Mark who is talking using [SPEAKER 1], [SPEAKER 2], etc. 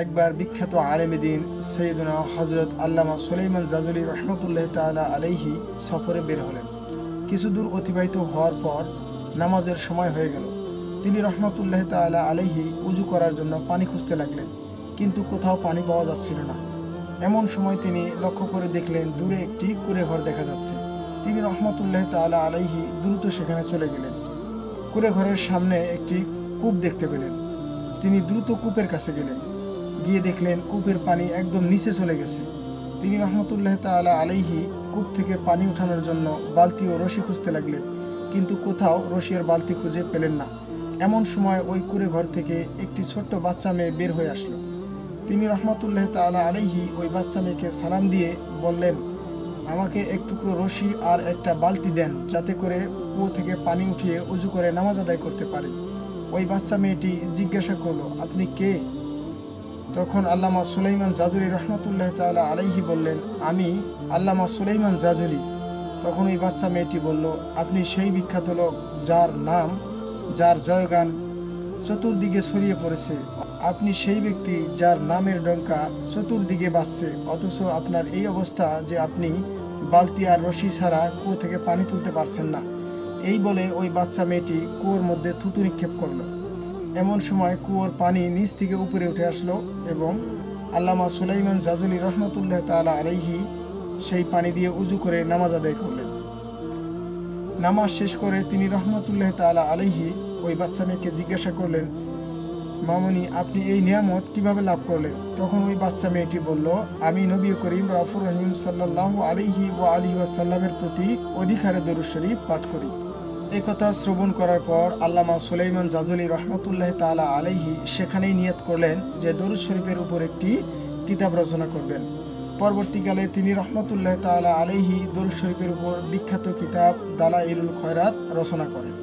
[SPEAKER 1] একবার বিখ্যাত আলেমে দ্বীন সৈয়দনা হযরত আল্লামা সুলাইমান জাজুলি রহমতুল্লাহ তাআলা আলাইহি সফরে বের হলেন। কিছু দূর অতিবাহিত হওয়ার পর নামাজের সময় হয়ে গেল। তিনি রহমতুল্লাহ তাআলা আলাইহি উজু করার জন্য পানি খুঁজতে লাগলেন, কিন্তু কোথাও পানি পাওয়া যাচ্ছিল না। এমন সময় তিনি লক্ষ্য করে দেখলেন দূরে একটি কুঁড়েঘর দেখা যাচ্ছে। তিনি রহমতুল্লাহ তাআলা আলাইহি দ্রুত সেখানে চলে গেলেন। কুঁড়েঘরের সামনে একটি কূপ দেখতে পেলেন। তিনি দ্রুত কূপের কাছে গেলেন। গিয়ে দেখলেন কূপের পানি একদম নিচে চলে গেছে। তিনি রহমতুল্লাহ তাআলা আলাইহি কূপ থেকে পানি উঠানোর জন্য বালতি ও রশি খুঁজতে লাগলেন, কিন্তু কোথাও রশি আর বালতি খুঁজে পেলেন না। এমন সময় ওই কুঁড়েঘর থেকে একটি ছোট্ট বাচ্চা মেয়ে বের হয়ে আসলো। তিনি রহমতুল্লাহ তাআলা আলাইহি ওই বাচ্চা মেয়েকে সালাম দিয়ে বললেন, আমাকে এক টুকরো রশি আর একটা বালতি দেন, যাতে করে কুয়ো থেকে পানি উঠিয়ে উজু করে নামাজ আদায় করতে পারি। ওই বাচ্চা মেয়েটি জিজ্ঞাসা করলো, আপনি কে? তখন আল্লামা সুলাইমান জাজুলি রহমতুল্লাহ তাআলা আলাইহি বললেন, আমি আল্লামা সুলাইমান জাজুলি। তখন ওই বাচ্চা মেয়েটি বলল, আপনি সেই বিখ্যাত লোক যার জয়গান চতুর্দিকে ছড়িয়ে পড়েছে। আপনি সেই ব্যক্তি যার নামের ডঙ্কা চতুর্দিকে বাজছে, অথচ আপনার এই অবস্থা যে আপনি বালতি আর রশি ছাড়া কুয়ো থেকে পানি তুলতে পারছেন না। এই বলে ওই বাচ্চা মেয়েটি কুয়োর মধ্যে থুতু নিক্ষেপ করলো। এমন সময় কুয়োর পানি নিচ থেকে উপরে উঠে আসলো এবং আল্লামা সুলাইমান জাজুলি রহমতুল্লাহ তাআলা আলাইহি সেই পানি দিয়ে উজু করে নামাজ আদায় করলেন। নামাজ শেষ করে তিনি রহমতুল্লাহ তাআলা আলাইহি ওই বাচ্চা মেয়েকে জিজ্ঞাসা করলেন, মামুনি, আপনি এই নিয়ামত কিভাবে লাভ করলেন? তখন ওই বাচ্চা মেয়েটি বলল, আমি নবী করিম রাউফুর রহিম সাল্লাল্লাহু আলাইহি ওয়া আলিহি ওয়াসাল্লামের প্রতি অধিকারে দরুদ শরীফ পাঠ করি। একথা শ্রবণ করার পর আল্লামা সুলাইমান জাজুলি রহমতুল্লাহ তাআলা আলাইহি সেখানেই নিয়ত করলেন যে দরুদ শরীফের উপর একটি কিতাব রচনা করবেন। পরবর্তীকালে তিনি রহমতুল্লাহ তাআলা আলাইহি দরুদ শরীফের উপর বিখ্যাত কিতাব দালাইলুল খয়রাত রচনা করেন।